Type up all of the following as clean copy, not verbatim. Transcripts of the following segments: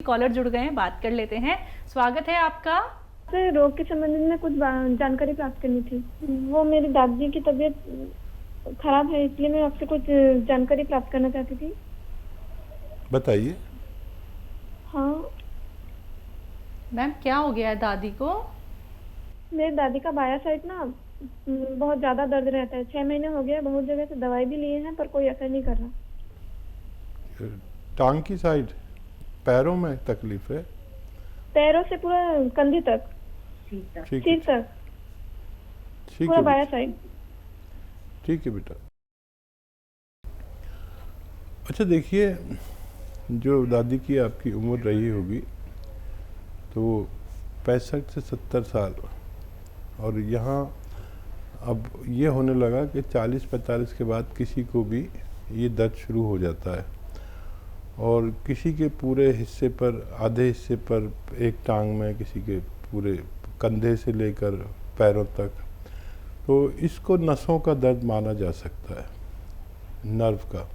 Collar जुड़ गए हैं, बात कर लेते हैं। स्वागत है आपका। सर, रोग के संबंध में कुछ जानकारी प्राप्त करनी थी। वो मेरी दादी की तबीयत खराब है, इसलिए मैं आपसे कुछ जानकारी प्राप्त करना चाहती थी। बताइए। हाँ। मैम क्या हो गया है दादी को? मेरी दादी का बायां साइड ना बहुत ज़्यादा दर्द रहता है। 6 महीने हो गए, बहुत जगह से दवाई भी लिए हैं पर कोई असर नहीं कर रहा। टांग की साइड, पैरों में तकलीफ है? पैरों से पूरा कंधे तक, ठीक है, सिर तक, ठीक पूरा है बायां बेटा, साइड। ठीक है बेटा। अच्छा देखिए, जो दादी की आपकी उम्र रही होगी तो 65 से 70 साल, और यहाँ अब ये होने लगा कि 40-45 के बाद किसी को भी ये दर्द शुरू हो जाता है, और किसी के पूरे हिस्से पर, आधे हिस्से पर, एक टांग में, किसी के पूरे कंधे से लेकर पैरों तक। तो इसको नसों का दर्द माना जा सकता है, नर्व का।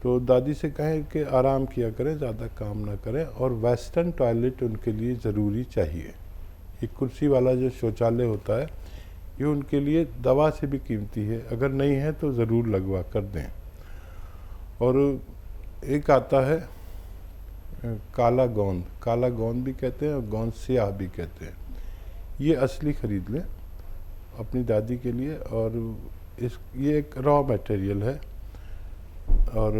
तो दादी से कहें कि आराम किया करें, ज़्यादा काम ना करें, और वेस्टर्न टॉयलेट उनके लिए ज़रूरी चाहिए। एक कुर्सी वाला जो शौचालय होता है, ये उनके लिए दवा से भी कीमती है, अगर नहीं है तो ज़रूर लगवा कर दें। और एक आता है काला गोंद, काला गोंद भी कहते हैं और गोंद स्याह भी कहते हैं। ये असली ख़रीद लें अपनी दादी के लिए। और ये एक रॉ मटेरियल है, और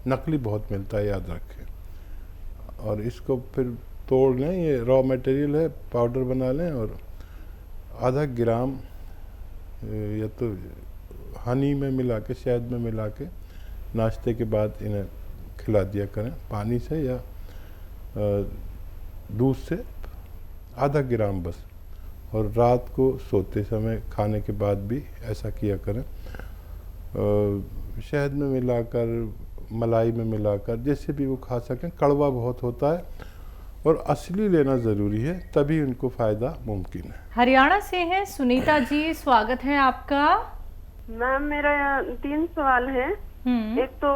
नकली बहुत मिलता है, याद रखें। और इसको फिर तोड़ लें, ये रॉ मटेरियल है, पाउडर बना लें, और आधा ग्राम या तो हनी में मिला के, शहद में मिला के नाश्ते के बाद इन्हें खिला दिया करें, पानी से या दूध से, आधा ग्राम बस। और रात को सोते समय खाने के बाद भी ऐसा किया करें, शहद में मिलाकर, मलाई में मिलाकर, जैसे भी वो खा सकें। कड़वा बहुत होता है और असली लेना ज़रूरी है, तभी उनको फ़ायदा मुमकिन है। हरियाणा से हैं सुनीता जी, स्वागत है आपका। मैम, मेरा 3 सवाल है। एक तो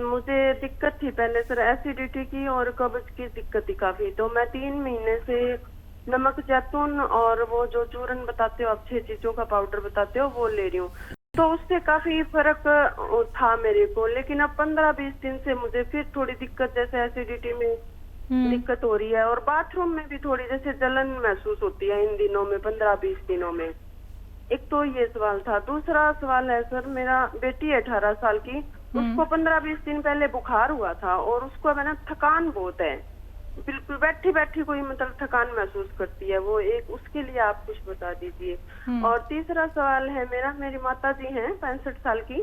मुझे दिक्कत थी पहले सर, एसिडिटी की और कब्ज की दिक्कत थी काफी। तो मैं 3 महीने से नमक जैतून और वो जो चूरन बताते हो आप, 6 चीजों का पाउडर बताते हो, वो ले रही हूँ। तो उससे काफी फर्क था मेरे को। लेकिन अब 15-20 दिन से मुझे फिर थोड़ी दिक्कत, जैसे एसिडिटी में दिक्कत हो रही है, और बाथरूम में भी थोड़ी जैसे जलन महसूस होती है इन दिनों में, 15-20 दिनों में। एक तो ये सवाल था। दूसरा सवाल है सर, मेरा बेटी है 18 साल की, उसको 15-20 दिन पहले बुखार हुआ था, और उसको है ना थकान बहुत है, बिल्कुल बैठी बैठी कोई मतलब थकान महसूस करती है वो। एक उसके लिए आप कुछ बता दीजिए। और तीसरा सवाल है मेरा, मेरी माता जी हैं 65 साल की,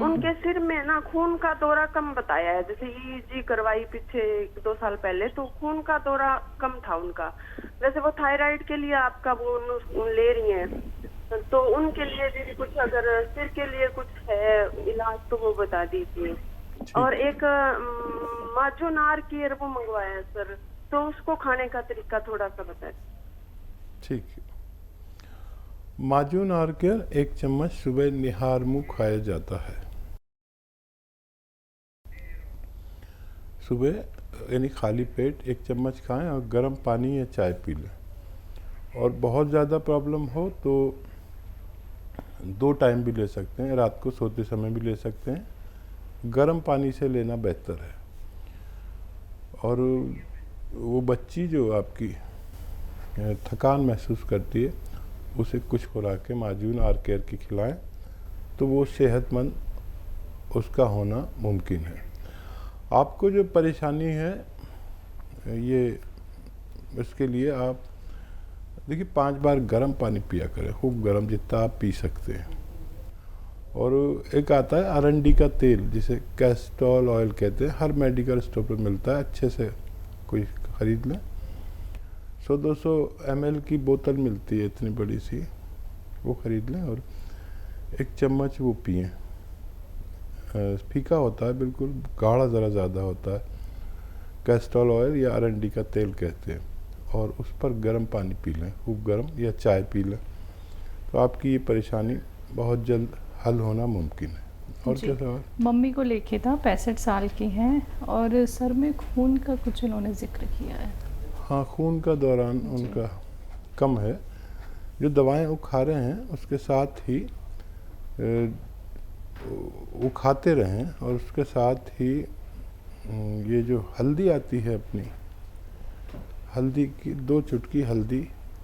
उनके सिर में ना खून का दौरा कम बताया है। जैसे ईजी करवाई पीछे 1-2 साल पहले, तो खून का दौरा कम था उनका। वैसे वो थायराइड के लिए आपका वो ले रही हैं, तो उनके लिए भी कुछ, अगर सिर के लिए कुछ है इलाज तो वो बता दीजिए। और एक माजोनार की वो मंगवाया है सर, तो उसको खाने का तरीका थोड़ा सा बता दीजिए। ठीक है। माजून आर्केर 1 चम्मच सुबह निहार मुँह खाया जाता है। सुबह यानी खाली पेट 1 चम्मच खाएं, और गर्म पानी या चाय पी लें। और बहुत ज़्यादा प्रॉब्लम हो तो 2 टाइम भी ले सकते हैं, रात को सोते समय भी ले सकते हैं। गर्म पानी से लेना बेहतर है। और वो बच्ची जो आपकी थकान महसूस करती है, उसे कुछ खुराकें माजून आर्केर की खिलाएं, तो वो सेहतमंद उसका होना मुमकिन है। आपको जो परेशानी है, ये इसके लिए आप देखिए 5 बार गर्म पानी पिया करें, खूब गर्म, जितना आप पी सकते हैं। और एक आता है अरंडी का तेल, जिसे कैस्टोल ऑयल कहते हैं, हर मेडिकल स्टोर पर मिलता है, अच्छे से कोई ख़रीद लें। 100-200 ml की बोतल मिलती है, इतनी बड़ी सी, वो ख़रीद लें और 1 चम्मच वो पिएं। फीका होता है बिल्कुल, गाढ़ा ज़रा ज़्यादा होता है, कैस्टोल ऑयल या अरंडी का तेल कहते हैं। और उस पर गर्म पानी पी लें, खूब गर्म, या चाय पी लें, तो आपकी ये परेशानी बहुत जल्द हल होना मुमकिन है। और जी। क्या सवाल? मम्मी को लेके था, 65 साल की हैं और सर में खून का कुछ उन्होंने जिक्र किया है। हाँ, खून का दौरान जी। उनका कम है। जो दवाएं वो खा रहे हैं उसके साथ ही वो खाते रहें, और उसके साथ ही ये जो हल्दी आती है अपनी, हल्दी की 2 चुटकी हल्दी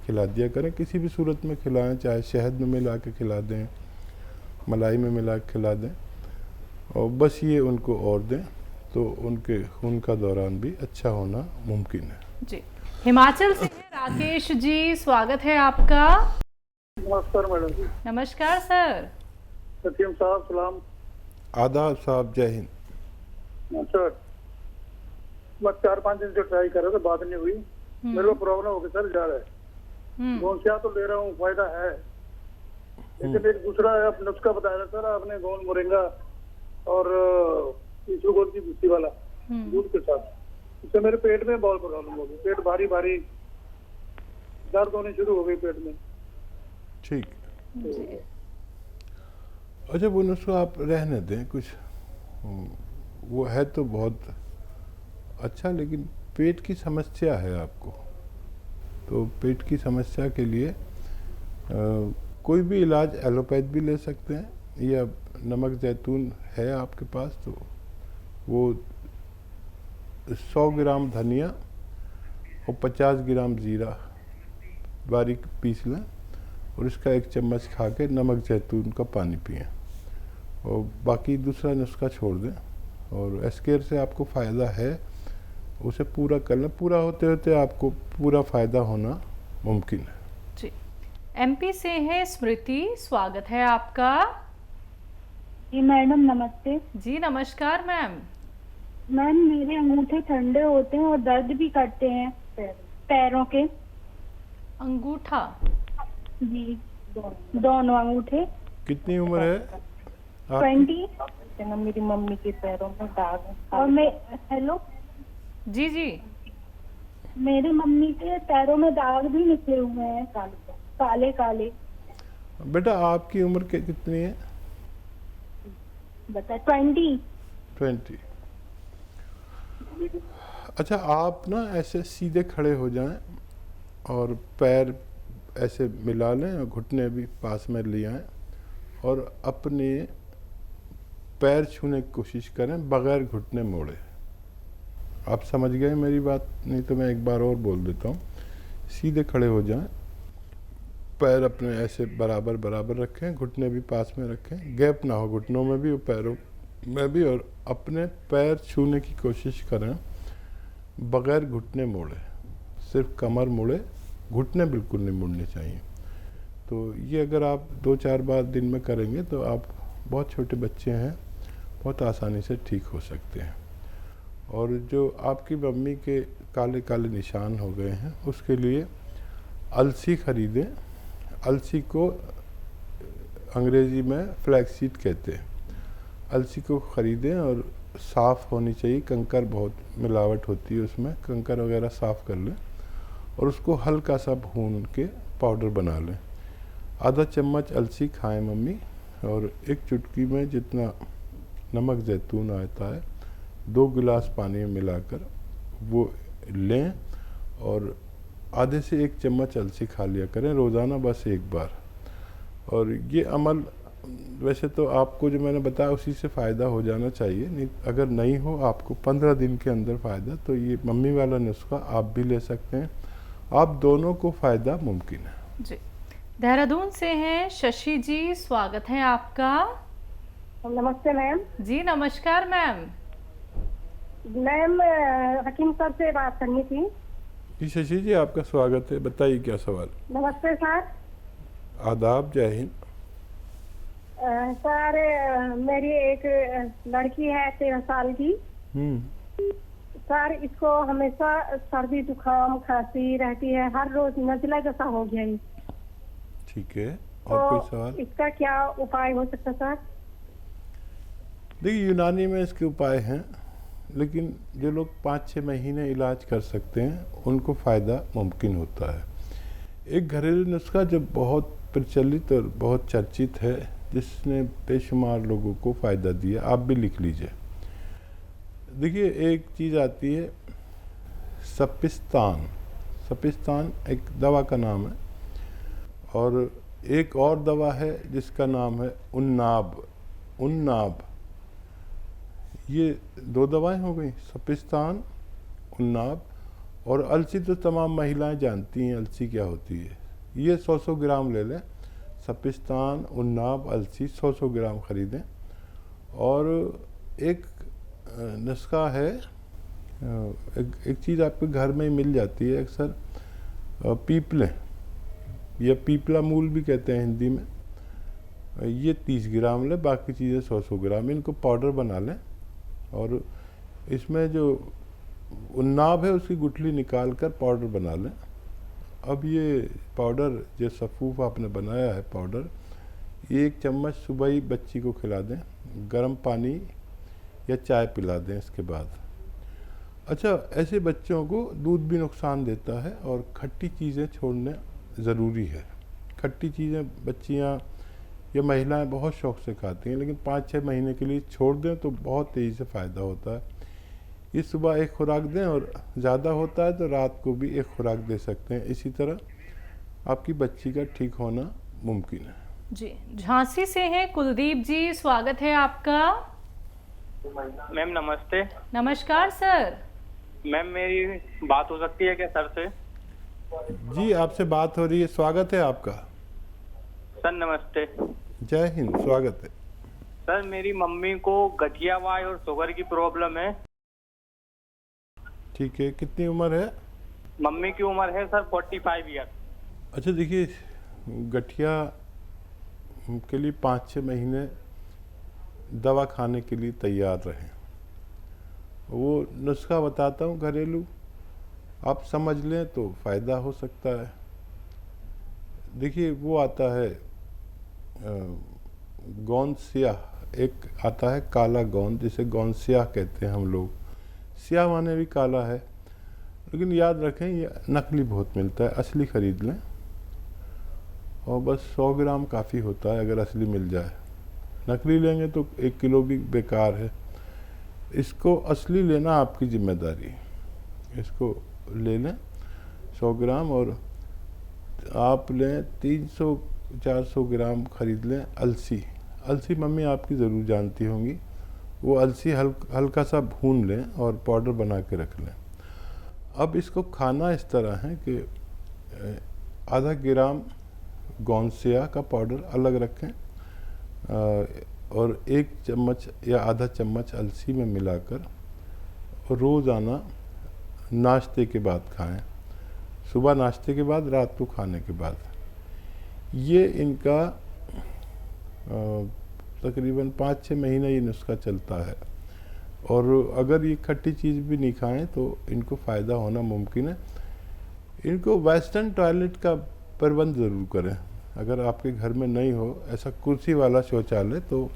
खिला दिया करें, किसी भी सूरत में खिलाएं, चाहे शहद में मिला के खिला दें, मलाई में मिला के खिला दें, और बस ये उनको और दें तो उनके खून का दौरान भी अच्छा होना मुमकिन है। जी। हिमाचल से हैं राकेश जी, स्वागत है आपका। नमस्कार मैडम जी। नमस्कार सर। सतीम साहब सलाम। आदाब साहब, जय हिंद। सर बस 4-5 दिन से ट्राई कर रहे थे, बात नहीं हुई। मेरे को प्रॉब्लम हो गई सर, जा रहा है। गोंसिया तो ले रहा हूँ, फायदा है, लेकिन एक दूसरा आप नुस्खा बताया था सर आपने, गोंद मोरिंगा और इसबगोल की भुस्सी वाला दूध के साथ, इससे मेरे पेट में बहुत प्रॉब्लम हो गई। पेट भारी भारी, दर्द होनी शुरू हो गई पेट में। ठीक। अच्छा, वो नुस्खा आप रहने दें, कुछ वो है तो बहुत अच्छा, लेकिन पेट की समस्या है आपको, तो पेट की समस्या के लिए कोई भी इलाज एलोपैथ भी ले सकते हैं, या नमक जैतून है आपके पास तो वो 100 ग्राम धनिया और 50 ग्राम ज़ीरा बारीक पीस लें, और इसका 1 चम्मच खा के नमक जैतून का पानी पिएं, और बाकी दूसरा नुस्खा छोड़ दें। और एस्केयर से आपको फ़ायदा है, उसे पूरा कर लें, पूरा होते होते आपको पूरा फ़ायदा होना मुमकिन है। जी। एमपी से हैं स्मृति, स्वागत है आपका। जी मैडम नमस्ते। जी नमस्कार मैम। मैम मेरे अंगूठे ठंडे होते हैं और दर्द भी करते हैं पैरों के। अंगूठा? जी दोनों अंगूठे। कितनी उम्र है आपकी? 20। मेरी मम्मी के पैरों में दाग है। और मैं हेलो जी जी। मेरी मम्मी के पैरों में दाग भी निकले हुए हैं, काले काले। बेटा आपकी उम्र कितनी है? बता 20। अच्छा, आप ना ऐसे सीधे खड़े हो जाएं और पैर ऐसे मिला लें और घुटने भी पास में ले आएं, और अपने पैर छूने की कोशिश करें बगैर घुटने मोड़े। आप समझ गए मेरी बात? नहीं तो मैं एक बार और बोल देता हूँ। सीधे खड़े हो जाएं, पैर अपने ऐसे बराबर बराबर रखें, घुटने भी पास में रखें, गैप ना हो घुटनों में भी और पैरों में भी, और अपने पैर छूने की कोशिश करें बगैर घुटने मोड़े, सिर्फ कमर मुड़े, घुटने बिल्कुल नहीं मुड़ने चाहिए। तो ये अगर आप 2-4 बार दिन में करेंगे तो आप, बहुत छोटे बच्चे हैं, बहुत आसानी से ठीक हो सकते हैं। और जो आपकी मम्मी के काले काले निशान हो गए हैं, उसके लिए अलसी खरीदें। अलसी को अंग्रेज़ी में फ्लैक्सीड कहते हैं। अलसी को ख़रीदें और साफ़ होनी चाहिए, कंकर बहुत मिलावट होती है उसमें, कंकर वगैरह साफ़ कर लें और उसको हल्का सा भून के पाउडर बना लें। आधा चम्मच अलसी खाएं मम्मी, और 1 चुटकी में जितना नमक जैतून आता है 2 गिलास पानी में मिलाकर वो लें, और आधे से 1 चम्मच अलसी खा लिया करें रोज़ाना, बस 1 बार। और ये अमल वैसे तो आपको जो मैंने बताया उसी से फ़ायदा हो जाना चाहिए, नहीं अगर नहीं हो आपको 15 दिन के अंदर फ़ायदा, तो ये मम्मी वाला नुस्खा आप भी ले सकते हैं, आप दोनों को फ़ायदा मुमकिन है। जी। देहरादून से हैं शशि जी, स्वागत है आपका। नमस्ते मैम। जी नमस्कार मैम। मैम हकीम सर से बात करनी थी। जी शशि जी, आपका स्वागत है, बताइए क्या सवाल? नमस्ते सर। आदाब, जय हिंद। सर मेरी एक लड़की है 13 साल की। सर इसको हमेशा सर्दी जुकाम खांसी रहती है, हर रोज नजला जैसा हो गया है। ठीक है, और तो कोई सवाल? इसका क्या उपाय हो सकता सर? देखिए यूनानी में इसके उपाय हैं, लेकिन जो लोग 5-6 महीने इलाज कर सकते हैं उनको फ़ायदा मुमकिन होता है। एक घरेलू नुस्खा जो बहुत प्रचलित और बहुत चर्चित है, जिसने बेशुमार लोगों को फ़ायदा दिया, आप भी लिख लीजिए। देखिए, एक चीज़ आती है सपिस्तान। सपिस्तान एक दवा का नाम है, और एक और दवा है जिसका नाम है उन्नाब। उन्नाब, ये 2 दवाएं हो गई, सपिस्तान, उन्नाब। और अलसी तो तमाम महिलाएं जानती हैं अलसी क्या होती है। ये 100-100 ग्राम ले लें, सपिस्तान, उन्नाब, अलसी 100-100 ग्राम ख़रीदें। और एक नुस्खा है, एक चीज़ आपके घर में ही मिल जाती है अक्सर, पीपलें या पीपला मूल भी कहते हैं हिंदी में। ये 30 ग्राम लें, बाकी चीज़ें 100-100 ग्राम। इनको पाउडर बना लें, और इसमें जो उन्नाब है उसकी गुठली निकाल कर पाउडर बना लें। अब ये पाउडर, जो सफ़ूफ आपने बनाया है पाउडर, ये 1 चम्मच सुबह ही बच्ची को खिला दें, गर्म पानी या चाय पिला दें इसके बाद। अच्छा, ऐसे बच्चों को दूध भी नुकसान देता है, और खट्टी चीज़ें छोड़ना ज़रूरी है। खट्टी चीज़ें बच्चियाँ या महिलाएं बहुत शौक़ से खाती हैं, लेकिन 5-6 महीने के लिए छोड़ दें तो बहुत तेज़ी से फ़ायदा होता है। ये सुबह एक खुराक दें, और ज़्यादा होता है तो रात को भी एक खुराक दे सकते हैं। इसी तरह आपकी बच्ची का ठीक होना मुमकिन है। जी, झांसी से हैं कुलदीप जी, स्वागत है आपका। मैम नमस्ते। नमस्कार सर। मैम मेरी बात हो सकती है क्या सर से? जी, आपसे बात हो रही है, स्वागत है आपका। सर नमस्ते। जय हिंद, स्वागत है। सर मेरी मम्मी को गठिया वाय और शुगर की प्रॉब्लम है। ठीक है, कितनी उम्र है? मम्मी की उम्र है सर 45 ईयर। अच्छा, देखिए, गठिया के लिए 5-6 महीने दवा खाने के लिए तैयार रहें। वो नुस्खा बताता हूँ घरेलू, आप समझ लें तो फ़ायदा हो सकता है। देखिए, वो आता है गोंद स्याह, एक आता है काला गोंद, जिसे गोंद स्याह कहते हैं हम लोग। स्याह माने भी काला है, लेकिन याद रखें ये नकली बहुत मिलता है, असली ख़रीद लें। और बस 100 ग्राम काफ़ी होता है अगर असली मिल जाए। नकली लेंगे तो 1 किलो भी बेकार है। इसको असली लेना आपकी जिम्मेदारी। इसको ले लें 100 ग्राम, और आप लें 300-400 ग्राम ख़रीद लें अलसी। अलसी मम्मी आपकी ज़रूर जानती होंगी। वो अलसी हल्का सा भून लें और पाउडर बना के रख लें। अब इसको खाना इस तरह है कि आधा ग्राम गोंद स्याह का पाउडर अलग रखें, और 1 चम्मच या आधा चम्मच अलसी में मिलाकर रोज़ाना नाश्ते के बाद खाएं। सुबह नाश्ते के बाद, रात को खाने के बाद। ये इनका तकरीबन 5-6 महीने ये नुस्खा चलता है। और अगर ये खट्टी चीज़ भी नहीं खाएं तो इनको फ़ायदा होना मुमकिन है। इनको वेस्टर्न टॉयलेट का प्रबंध ज़रूर करें। अगर आपके घर में नहीं हो ऐसा कुर्सी वाला शौचालय तो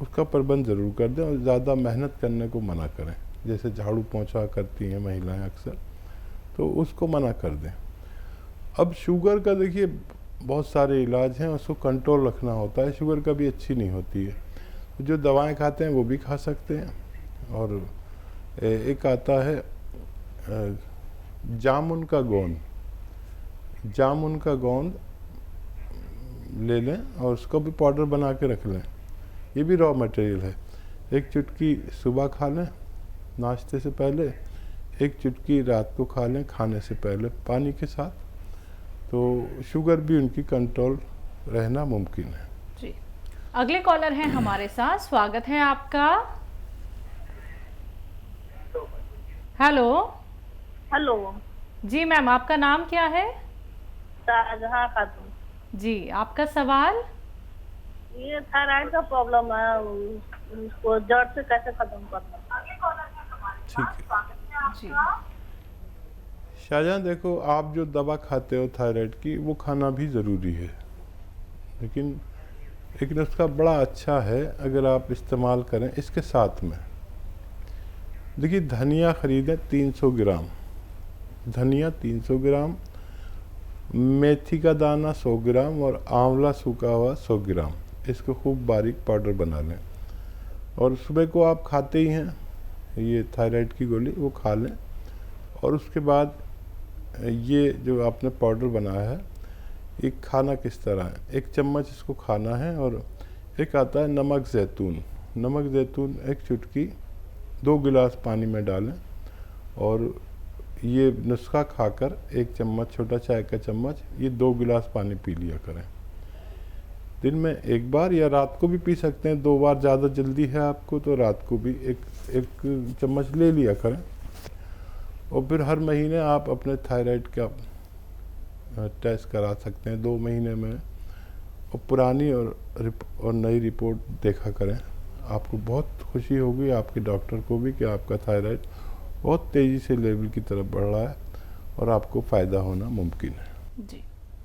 उसका प्रबंध ज़रूर कर दें, और ज़्यादा मेहनत करने को मना करें। जैसे झाड़ू पोंछा करती हैं महिलाएं अक्सर, तो उसको मना कर दें। अब शुगर का देखिए बहुत सारे इलाज हैं, उसको कंट्रोल रखना होता है। शुगर कभी अच्छी नहीं होती है, तो जो दवाएं खाते हैं वो भी खा सकते हैं। और एक आता है जामुन का गोंद। जामुन का गोंद ले लें और उसको भी पाउडर बना के रख लें। ये भी रॉ मटेरियल है। 1 चुटकी सुबह खा लें नाश्ते से पहले, 1 चुटकी रात को खा लें खाने से पहले पानी के साथ, तो शुगर भी उनकी कंट्रोल रहना मुमकिन है। जी, अगले कॉलर हैं हमारे साथ, स्वागत है आपका। हेलो। हेलो जी मैम, आपका नाम क्या है? शाहजहां खातून। जी, आपका सवाल? ये थायराइड का प्रॉब्लम है, उसको जड़ से कैसे खत्म करना? ठीक है जी। शाहजहां, देखो, आप जो दवा खाते हो थायराइड की वो खाना भी ज़रूरी है, लेकिन एक नुस्खा बड़ा अच्छा है अगर आप इस्तेमाल करें इसके साथ में। देखिए, धनिया ख़रीदें 300 ग्राम, धनिया 300 ग्राम, मेथी का दाना 100 ग्राम और आंवला सूखा हुआ 100 ग्राम। इसको खूब बारीक पाउडर बना लें और सुबह को आप खाते ही हैं ये थायराइड की गोली, वो खा लें। और उसके बाद ये जो आपने पाउडर बनाया है, ये खाना किस तरह है, 1 चम्मच इसको खाना है। और एक आता है नमक ज़ैतून, नमक ज़ैतून 1 चुटकी 2 गिलास पानी में डालें और ये नुस्खा खाकर 1 चम्मच, छोटा चाय का चम्मच, ये 2 गिलास पानी पी लिया करें। दिन में 1 बार या रात को भी पी सकते हैं, 2 बार ज़्यादा जल्दी है आपको तो रात को भी एक चम्मच ले लिया करें। और फिर हर महीने आप अपने थायराइड का टेस्ट करा सकते हैं 2 महीने में, और पुरानी और नई रिपोर्ट देखा करें। आपको बहुत खुशी होगी, आपके डॉक्टर को भी, कि आपका थायराइड बहुत तेज़ी से लेवल की तरफ बढ़ रहा है और आपको फ़ायदा होना मुमकिन है। जी।